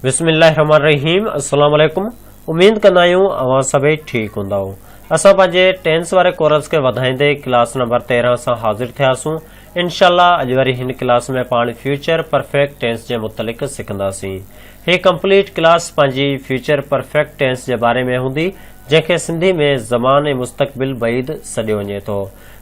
बिस्मिल्लाहिर्रहमानिर्रहीम। अस्सलाम वालेकुम। उम्मीद कंदा आहियूं अवां सभई ठीक हूंदव। असां पंहिंजे टेंस वारे कोर्स खे वधाईंदे क्लास नंबर 13 सां हाज़िर थियासूं। इंशाअल्लाह अॼु वरी हिन क्लास में पाण फ्यूचर परफेक्ट टेंस जे मुतलिक़ सिखंदासीं। हीअ कंप्लीट क्लास पंहिंजी फ्यूचर परफेक्ट टेंस जे बारे में हूंदी, जंहिंखे सिंधी में ज़मान ऐं मुस्तक़बिल बैद सॾियो वञे थो।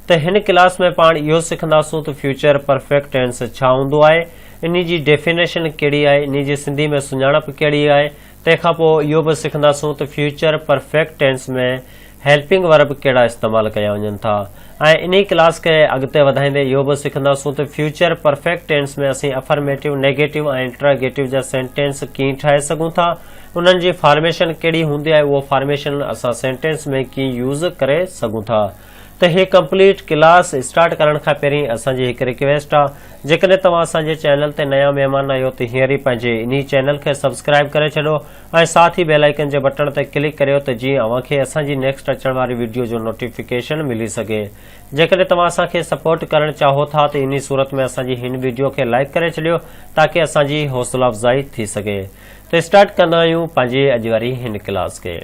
त हिन क्लास में पाण इहो सिखंदासूं त फ्यूचर परफेक्ट टेंस छा हूंदो आहे, इन जी डेफिनेशन कहिड़ी आहे, इन जी सिंधी में सुञाणप कहिड़ी आहे। तंहिंखां पोइ इहो बि सिखंदासूं त फ्यूचर परफेक्ट टेंस में हेल्पिंग वर्ब कहिड़ा इस्तेमालु कया वञनि था। ऐं इन क्लास खे अॻिते वधाईंदे इहो बि सिखंदासूं त फ्यूचर परफेक्ट टेंस में असीं अफर्मेटिव, नेगेटिव ऐं इंट्रागेटिव जा सेंटेंस कीअं ठाहे सघूं था, उन्हनि जी फॉर्मेशन कहिड़ी हूंदी आहे, उहो फॉर्मेशन असां सेंटेंस में कीअं यूज़ करे सघूं था। त हीअ कंप्लीट क्लास स्टार्ट करण खां पहिरीं असांजी हिकु रिक्वेस्ट आहे, जेकॾहिं तव्हां असांजे चैनल ते नया महिमान आहियो त हींअर ई पंहिंजे इन चैनल खे सब्सक्राइब करे छॾियो ऐं साथ ई बेल आइकन जे बटन ते क्लिक करियो त जीअं अव्हांखे असांजी नेक्स्ट अचण वारी वीडियो जो नोटिफिकेशन मिली सघे। जेकॾहिं तव्हां असांखे सपोर्ट करणु चाहो था त इन सूरत में असांजी हिन वीडियो खे लाइक करे छॾियो ताकी असांजी हौसला अफ़ज़ाई थी सघे। त स्टार्ट कंदा आहियूं पंहिंजी अॼु वारी हिन क्लास खे।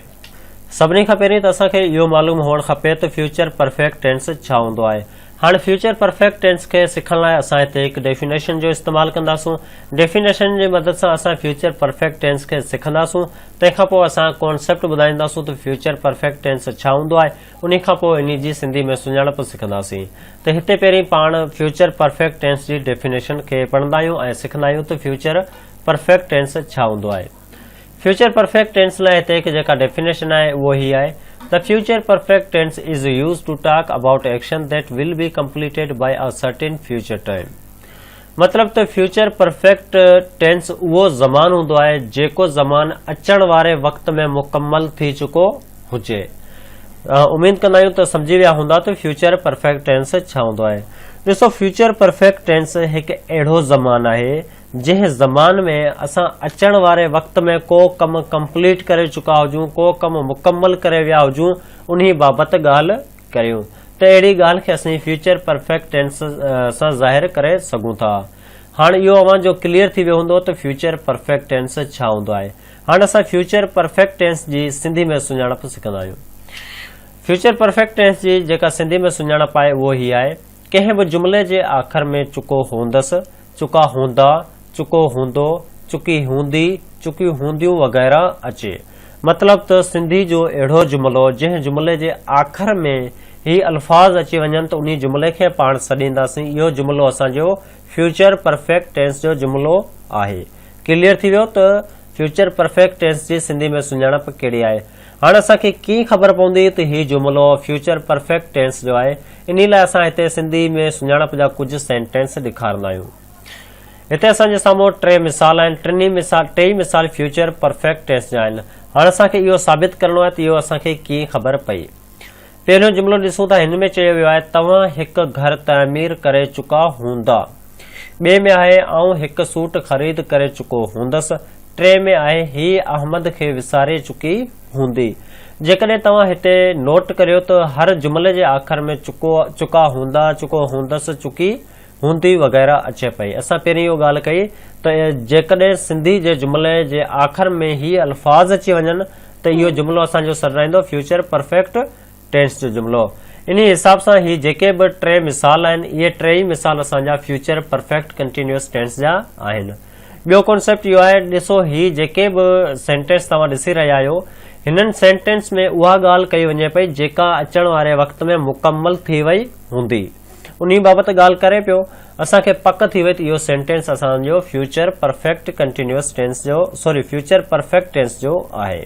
सभिनी खां पहिरीं त असांखे इहो मालूम हुअणु खपे त फ्यूचर परफेक्ट टेंस छा हूंदो आहे। हाणे फ्यूचर परफेक्ट टेंस खे सिखण लाइ असां हिते हिकु डेफिनेशन जो इस्तेमालु कंदासूं। डेफिनेशन जी मदद सां असां फ्यूचर परफेक्ट टेंस खे सिखंदासूं। तंहिंखां पोइ असां कॉन्सेप्ट ॿुधाईंदासूं त फ्यूचर परफेक्ट टेंस छा हूंदो आहे, उन खां पोइ इन जी सिंधी में सुञाणप सिखंदासीं। त हिते पहिरीं पाण फ्यूचर परफेक्ट टेंस जी डेफिनेशन खे पढ़ंदा आहियूं ऐं सिखंदा आहियूं त फ्यूचर परफेक्ट टेंस छा हूंदो आहे। फ्यूचर परफेक्ट टेंस लाइ हिते हिकु जेका डेफिनेशन आहे उहो ही आहे the future perfect tense is used to talk about action that will be completed by a certain future time. मतलब त फ्यूचर परफेक्ट टेंस उहो ज़मान हूंदो आहे जेको ज़मान अचण वारे वक़्त में मुकम्मल थी चुको हुजे। उम्मीद कंदा आहियूं त सम्झी विया हूंदा त फ्यूचर परफेक्ट टेंस छा हूंदो आहे। ॾिसो, फ्यूचर परफेक्ट टेंस हिकु अहिड़ो ज़मान आहे जंहिं ज़मान में असां अचण वारे वक़्त में को कमु कंप्लीट करे चुका हुजूं, को कमु मुकम्मल करे विया हुजूं, उन्ही बाबति ॻाल्हि करियूं त अहिड़ी ॻाल्हि खे असीं फ्यूचर परफेक्ट टेंस सां ज़ाहिर करे सघूं था। हाणे इहो अव्हां जो क्लियर थी वियो हूंदो त फ्यूचर परफेक्ट टेंस छा हूंदो आहे। हाणे असां फ्यूचर परफेक्ट टेंस जी सिंधी में सुञाणप सिखंदा आहियूं। फ्यूचर परफेक्ट टेंस जी जेका सिंधी में सुञाणप आहे उहो ही आहे, कंहिं बि जुमिले जे आख़िर में चुको हूंदसि, चुका हूंदा, चुको हूंदो, चुकी हूंदी, चुकियूं हूंदियूं वग़ैरह अचे। मतलब त सिंधी जो अहिड़ो जुमिलो जंहिं जुमिले जे आख़िर में ही अल्फाज़ अची वञनि त उन जुमिले खे पाण सॾींदासीं इहो जुमिलो असांजो फ्यूचर परफेक्ट टेंस जो जुमिलो आहे। क्लियर थी वियो त फ्यूचर परफेक्ट टेंस जी सिंधी में सुञाणप कहिड़ी आहे। हाणे असांखे कीअं ख़बर पवंदी त हीउ जुमिलो फ्यूचर परफेक्ट टेंस जो आहे, इन लाइ असां हिते सिंधी में सुञाणप जा कुझु सेंटेंस ॾेखारींदा आहियूं। हिते असांजे साम्हूं टे मिसाल आहिनि, टेई मिसाल फ्यूचर परफेक्ट टेंस जा आहिनि। हाणे असांखे इहो साबित करणो आहे त इहो असांखे कीअं ख़बर पई। पहिरियों जुमिलो ॾिसूं था, हिन में चयो वियो आहे तव्हां हिकु घर तामीर करे चुका हूंदा। ॿिए में आहे आउं हिकु सूट ख़रीद करे चुको हूंदसि। टे में आहे ही अहमद खे विसारे चुकी हूंदी। जेकॾहिं तव्हां हिते नोट करियो त हर जुमिले जे आख़िर में चुका हूंदा, चुको हूंदसि, चुकी हूंदी वग़ैरह अचे पई। असां पहिरीं इहो ॻाल्हि कई त जेकॾहिं सिंधी जे जुमिले जे आख़िर में ही अल्फाज़ अची वञनि त इहो जुमिलो असांजो सॾाईंदो फ्यूचर परफेक्ट टेंस जो जुमिलो। इन हिसाब सां ही जेके बि टे मिसाल आहिनि, इहे टेई मिसाल असांजा फ्यूचर परफेक्ट कंटिन्यूअस टेंस जा आहिनि। ॿियो कॉन्सेप्ट इहो आहे, ॾिसो ही जेके बि सेंटेंस तव्हां ॾिसी रहिया आहियो, हिननि सेंटेंस में उहा ॻाल्हि कई वञे पई जेका अचण वारे वक़्त में मुकम्मल थी वई हूंदी। उन बाबति ॻाल्हि करे पियो, असांखे पक थी वई त इहो सेंटेंस असांजो फ्यूचर परफेक्ट कंटिन्यूअस टेंस जो फ्यूचर परफेक्ट टेंस जो आहे।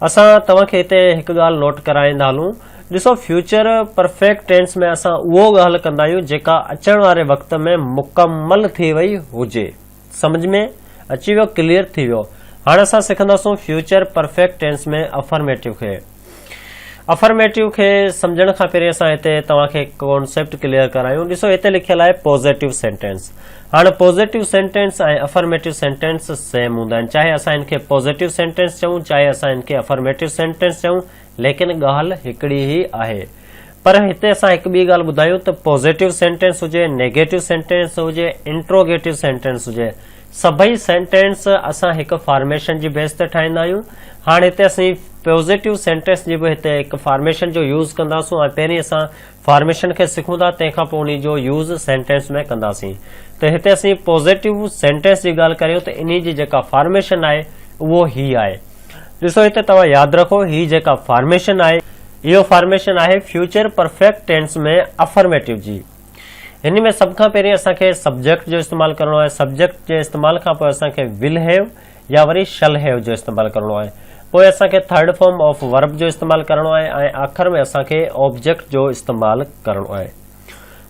असां तव्हांखे हिते हिकु ॻाल्हि नोट कराईंदा हलूं। ॾिसो, फ्यूचर परफेक्ट टेंस में असां उहो ॻाल्हि कंदा आहियूं जेका अचण वारे वक़्त में मुकम्मल थी वई हुजे। समझ में अची वियो, क्लियर थी वियो। हाणे असां सिखंदासूं फ्यूचर परफेक्ट टेंस में अफर्मेटिव खे। अफर्मेटिव खे सम्झण खां पहिरीं असां हिते तव्हांखे कॉन्सेप्ट क्लियर करायूं। ॾिसो, हिते लिखियलु आहे पॉज़िटिव सेंटेंस। हाणे पॉज़िटिव सेंटेंस ऐं अफर्मेटिव सेंटेंस सेम हूंदा आहिनि, चाहे असां हिनखे पॉज़िटिव सेंटेंस चऊं, चाहे असां हिनखे अफर्मेटिव सेंटेंस चऊं, लेकिन ॻाल्हि हिकिड़ी ई आहे। पर हिते असां हिकु ॿी ॻाल्हि ॿुधायूं त पॉज़िटिव सेंटेंस हुजे, नेगेटिव सेंटेंस हुजे, इंट्रोगेटिव सेंटेंस हुजे, सभई सेंटेंस असां हिकु फॉर्मेशन जी बेस ते ठाहींदा आहियूं। हाणे हिते असीं पॉजिटिव सेंटेंस जी बि हिते हिकु फॉर्मेशन जो यूज़ कंदासीं ऐं पहिरीं असां फॉर्मेशन खे सिखूं था, तंहिंखां पोइ उन जो यूज़ सेंटेंस में कंदासीं। त हिते असीं पॉजिटिव सेंटेंस जी ॻाल्हि करियूं त इन जी जेका फॉर्मेशन आहे उहो ही आहे। ॾिसो हिते तव्हां यादि रखो, ही जेका फॉर्मेशन आहे इहो फॉर्मेशन आहे फ्यूचर परफेक्ट टेंस में अफर्मेटिव जी। हिन में सभ खां पहिरीं असांखे सब्जेक्ट जो इस्तेमालु करणो आहे। सब्जेक्ट जे इस्तेमाल खां पोइ असांखे विल हैव या वरी शल हैव जो इस्तेमालु करणो आहे। पोइ असांखे थर्ड फॉर्म ऑफ वर्ब जो इस्तेमालु करणो आहे ऐं आख़िर में असांखे ऑब्जेक्ट जो इस्तेमालु करणो आहे।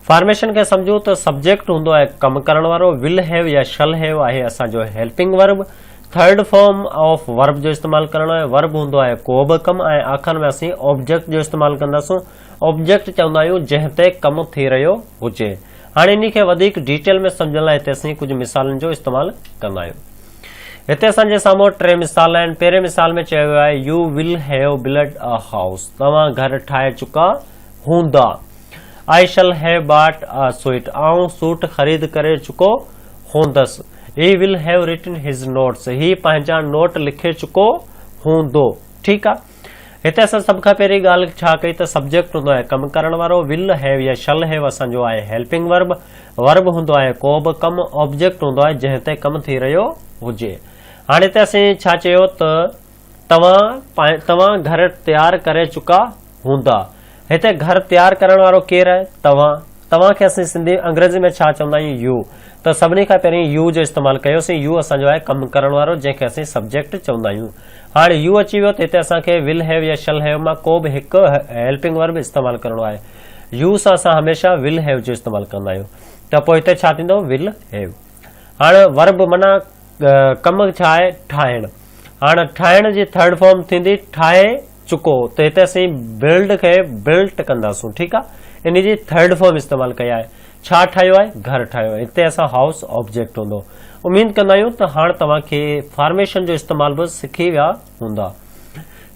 फॉर्मेशन खे सम्झूं त सब्जेक्ट हूंदो आहे कमु करण वारो, विल हैव या शल हैव आहे असांजो helping verb, third form of verb जो इस्तेमालु करणो आहे, वर्ब हूंदो आहे को बि कमु ऐं आख़िर में असीं ऑब्जेक्ट जो इस्तेमालु कंदासूं। ऑब्जेक्ट चवंदा आहियूं जंहिं ते कमु थी रहियो हुजे। हाणे इन खे वधीक डिटेल में सम्झण लाइ हिते असीं कुझु मिसालनि जो इस्तेमालु कंदा आहियूं। हिते असांजे साम्हूं 3 मिसाल आहिनि। पहिरें मिसाल में चयो वियो आहे you will have built a house, तव्हां घर ठाहे चुका हूंदा। I shall have bought a suit, आऊं सूट ख़रीद करे चुको हूंदसि। He will have written his notes, ही पंहिंजा नोट लिखे चुको हूंदो। ठीकु आहे, हिते असां सभ खां पहिरीं ॻाल्हि छा कई त सब्जेक्ट हूंदो आहे कमु करण वारो, विल हैव या शल हैव असांजो आहे हेल्पिंग वर्ब, वर्ब हूंदो आहे को बि कमु, ऑब्जेक्ट हूंदो आहे जंहिं ते कमु थी रहियो हुजे। हाणे हिते असीं छा चयो त तव्हां घर तयारु करे चुका हूंदा। हिते घर तयारु करण वारो केरु आहे? तव्हां खे असीं सिंधी अंग्रेज़ी में छा चवंदा आहियूं? यू। त सभिनी खां पहिरीं यू जो इस्तेमालु कयोसीं। यू असांजो आहे कमु करण वारो जंहिंखे असीं सब्जेक्ट चवंदा आहियूं। हाणे यू अची वियो त हिते असांखे विल हैव या शल हैव मां को बि हिकु हेल्पिंग वर्ब इस्तेमालु करणो आहे। यू सां असां हमेशा विल हैव जो इस्तेमालु कंदा आहियूं। त पोइ हिते छा थींदो? विल हैव। हाणे वर्ब माना कमु छा आहे? ठाहिणु। हाणे ठाहिण जी थर्ड फॉर्म थींदी ठाहे चुको, त हिते असीं बिल्ड खे बिल्ट कंदासूं। ठीकु आहे, इन जी थर्ड फॉर्म इस्तेमालु कई आहे। छा ठाहियो आहे? घर ठाहियो आहे। हिते असां हाउस ऑब्जेक्ट हूंदो। उमीद कंदा आहियूं त हाणे तव्हांखे फॉर्मेशन जो इस्तेमालु बि सिखी विया हूंदा।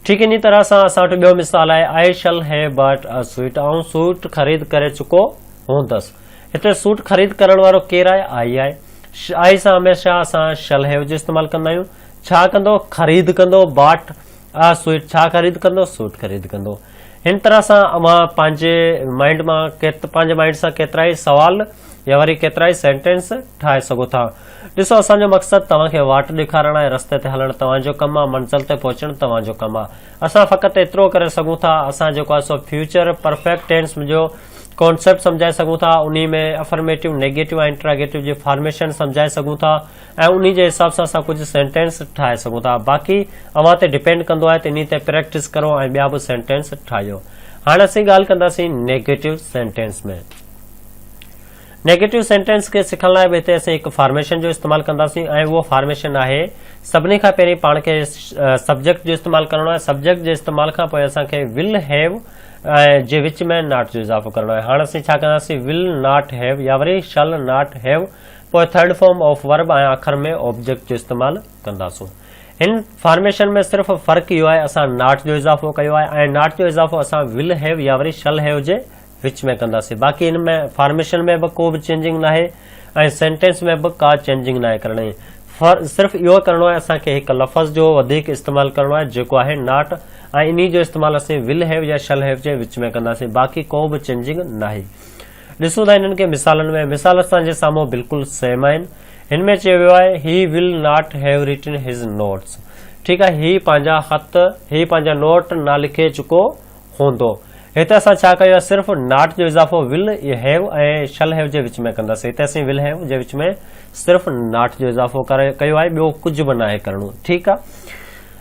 ठीकु, इन तरह सां असां वटि ॿियो मिसाल आहे I shall have bought a suit, ऐं सूट ख़रीद करे चुको हूंदसि। हिते सूट ख़रीद करण वारो केरु आहे? आई आहे। आई सां हमेशा असां शल हैव जो इस्तेमालु कंदा आहियूं। छा कंदो? ख़रीद कंदो। बॉट अ सूट, छा ख़रीद कंदो? सूट ख़रीद कंदो। हिन तरह सां मां पंहिंजे माइंड सां केतिरा ई सवाल या वरी केतिरा ई सेंटेंस ठाहे सघो था। ॾिसो, असांजो मक़सदु तव्हांखे वाट ॾेखारणु आहे, रस्ते ते हलणु तव्हांजो कमु आहे, मंज़िल ते पहुचणु तव्हांजो कमु आहे। असां फ़क़ति एतिरो करे सघूं था, असां जेको आहे सो फ्यूचर परफेक्ट टेंस जो कॉन्सेप्ट सम्झाए सघूं था, उन में अफर्मेटिव, नेगेटिव ऐं इंट्रागेटिव जी फॉर्मेशन सम्झाए सघूं था ऐं उन जे हिसाब सां असां कुझु सेंटेंस ठाहे सघूं था। बाक़ी अव्हां ते डिपेंड कंदो आहे त इन ते प्रैक्टिस करो ऐं ॿिया बि सेंटेंस ठाहियो। हाणे असीं ॻाल्हि कंदासीं नेगेटिव सेंटेंस में। नेगेटिव सेंटेंस खे सिखण लाइ बि हिते असीं हिकु फॉर्मेशन जो इस्तेमालु कंदासीं ऐं उहो फॉर्मेशन आहे सभिनी खां पहिरीं पाण खे सब्जेक्ट जो इस्तेमालु करणो आहे। सब्जेक्ट जे इस्तेमाल खां पोइ असांखे विल हैव जे विच में नॉट जो इज़ाफ़ो करणो आहे। हाणे असीं छा कंदासीं? विल नॉट हैव या वरी शल नॉट हैव, पोइ थर्ड फॉर्म ऑफ वर्ब ऐं आख़िर में ऑब्जेक्ट जो इस्तेमालु कंदासूं। हिन फॉर्मेशन में सिर्फ़ फ़र्क़ु इहो आहे असां नॉट जो इज़ाफ़ो कयो आहे ऐं नॉट जो इज़ाफ़ो असां विल हैव या वरी शल हैव जे विच में कंदासीं। बाक़ी हिन में फॉर्मेशन में बि को बि चेंजिंग न आहे ऐं सेंटेंस में बि का चेंजिंग न आहे करणी। सिर्फ़ु इहो करणो आहे असांखे हिकु लफ़्ज़ जो वधीक इस्तेमालु करणो आहे जेको आहे नॉट, ऐं इन जो इस्तेमालु असीं विल हैव या शल हैव जे विच में कंदासीं। बाक़ी को बि चेंजिंग न आहे। ॾिसूं था हिननि खे मिसालनि में। मिसाल असांजे साम्हूं बिल्कुलु सेम आहिनि। हिन में चयो वियो आहे he will not have written his notes. ठीकु आहे, ही पंहिंजा नोट न लिखे चुको हूंदो। हिते असां छा कयो आहे? सिर्फ़ु नॉट जो इज़ाफ़ो विल हैव ऐं शल हैव जे विच में कंदासीं। हिते असीं विल हैव जे विच में सिर्फ़ु नॉट जो इज़ाफ़ो कयो आहे, ॿियो कुझु बि न आहे करणो। ठीकु आहे,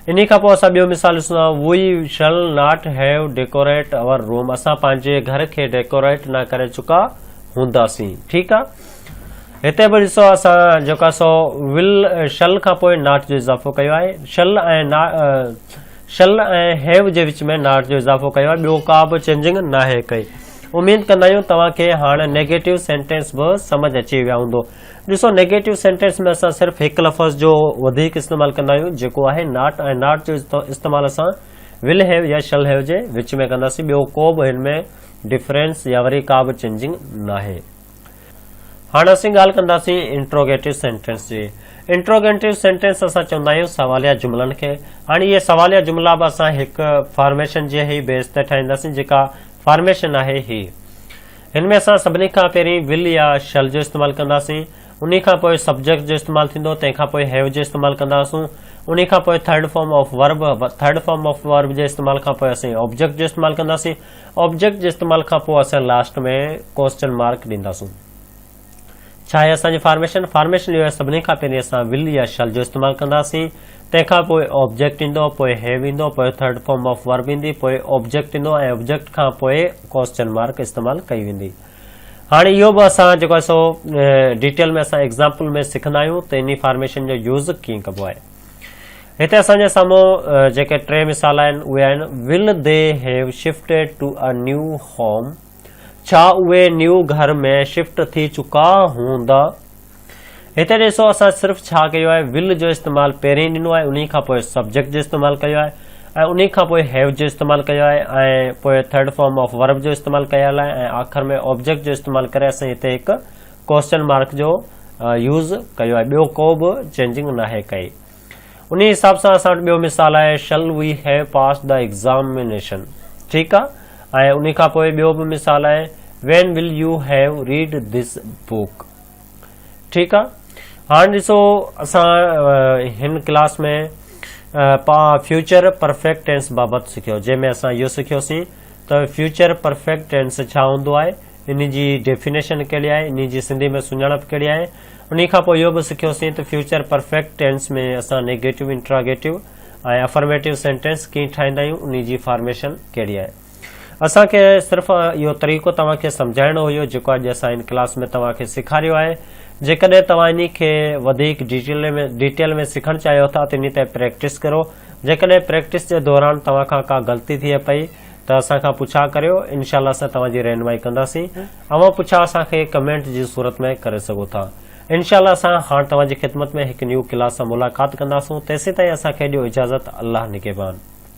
इन खां पोइ असां ॿियो मिसाल ॾिसूं था। V shall not have decorate our room, असां पंहिंजे घर खे डेकोरेट न करे चुका हूंदासीं। ठीकु आहे, हिते बि ॾिसो असां जेका सो विल शल खां पोइ नॉट जो इज़ाफ़ो कयो आहे। शल ऐं हैव जे विच में नॉट जो इज़ाफ़ो कयो आहे, ॿियो का बि चेंजिंग न आहे कई। उमीद कंदा आहियूं तव्हांखे हाणे नेगेटिव सेंटेंस बि सम्झ अची विया हूंदो। ॾिसो, नेगेटिव सेंटेंस में असां सिर्फ़ु हिकु लफ़्ज़ जो वधीक इस्तेमालु कंदा आहियूं जेको आहे नॉट, ऐं नॉट जो इस्तेमालु असां विल हैव या शल हैव जे विच में कंदासीं। ॿियो को बि हिन में डिफरेंस या वरी का बि चेंजिंग न आहे। हाणे असीं ॻाल्हि कंदासीं इंट्रोगेटिव सेंटेंस जी। इंट्रोगेटिव सेंटेंस असां चवंदा आहियूं सवालिया जुमलनि खे। हाणे इहे सवालिया जुमला बि असां हिकु फॉर्मेशन जे ई बेस ते ठाहींदासीं, जेका फॉर्मेशन आहे ही। हिन में असां सभिनी खां पहिरीं विल या शल जो इस्तेमालु कंदासीं, उन खां पोइ सब्जेक्ट जो इस्तेमालु थींदो, तंहिंखां पोइ हैव जो इस्तेमालु कंदासूं, उन खां पोइ थर्ड फॉर्म ऑफ वर्ब जे इस्तेमाल खां पोइ असीं ऑब्जेक्ट जो इस्तेमालु कंदासीं, ऑब्जेक्ट जे इस्तेमाल खां पोइ असां लास्ट में क्वेश्चन मार्क ॾींदासूं। छा आहे असांजी फॉर्मेशन इहो आहे, सभिनी खां पहिरीं असां विल या शल जो इस्तेमालु कंदासीं, तंहिंखां पोइ ऑब्जेक्ट ईंदो, पोइ हैव ईंदो, पोइ थर्ड फॉर्म ऑफ वर्ब ईंदी, पोइ ऑब्जेक्ट ईंदो ऐं ऑब्जेक्ट खां पोइ क्वेश्चन मार्क इस्तेमालु कई वेंदी। हाणे इहो बि असां जेको आहे सो डिटेल में असां एग्ज़ाम्पल में सिखंदा आहियूं त इन फॉर्मेशन जो यूज़ कीअं कबो आहे। हिते असांजे साम्हूं जेके टे मिसाल आहिनि उहे आहिनि, will they have shifted to a new home, छा उहे न्यू घर में शिफ्ट थी चुका हूंदा। हिते ॾिसो असां सिर्फ़ु छा कयो आहे, विल जो इस्तेमालु पहिरीं ॾिनो आहे, उन खां पोइ सब्जेक्ट जो इस्तेमालु कयो आहे ऐं उन खां पोइ हैव जो इस्तेमालु कयो आहे ऐं पोइ थर्ड फॉर्म ऑफ वर्ब जो इस्तेमालु कयल आहे ऐं आख़िर में ऑब्जेक्ट जो इस्तेमालु करे असां हिते हिकु क्वेश्चन मार्क जो यूज़ कयो आहे, ॿियो को बि चेंजिंग नाहे कई। उन हिसाब सां असां वटि ॿियो मिसाल आहे, शल V have pass the examination, ठीकु आहे। ऐं उन खां पोइ ॿियो बि मिसाल आहे, when will you have read this book, ठीकु आहे। हाणे ॾिसो असां हिन क्लास में फ्यूचर परफेक्ट टेंस बाबति सिखियो, जंहिंमें असां इहो सिखियोसीं त फ्यूचर परफेक्ट टेंस छा हूंदो आहे, इन जी डेफिनेशन कहिड़ी आहे, इन जी सिंधी में सुञाणप कहिड़ी आहे। उन खां पोइ इहो बि सिखियोसीं त फ्यूचर परफेक्ट टेंस में असां नेगेटिव, इंट्रागेटिव ऐं अफर्मेटिव सेंटेंस कीअं ठाहींदा आहियूं, उन जी फॉर्मेशन कहिड़ी आहे। असांखे सिर्फ़ु इहो तरीक़ो तव्हांखे सम्झाइणो हुयो जेको अॼु असां हिन क्लास में तव्हांखे सेखारियो आहे। जेकॾहिं तव्हां इन खे वधीक डिटेल में सिखणु चाहियो था त इन ते प्रैक्टिस करो। जेकॾहिं प्रैक्टिस जे दौरान तव्हां खां का ग़लती थिए पई त असांखां पुछा करियो, इनशाला असां तव्हांजी रहनुमाई कंदासीं। अवां पुछा असांखे कमेंट जी सूरत में करे सघो था। इनशाला असां हाणे तव्हांजी ख़िदमत में हिकु न्यू क्लास सां मुलाक़ात कंदासूं। तेसीं ताईं असांखे ॾियो इजाज़त। अल्लाह निगहबान।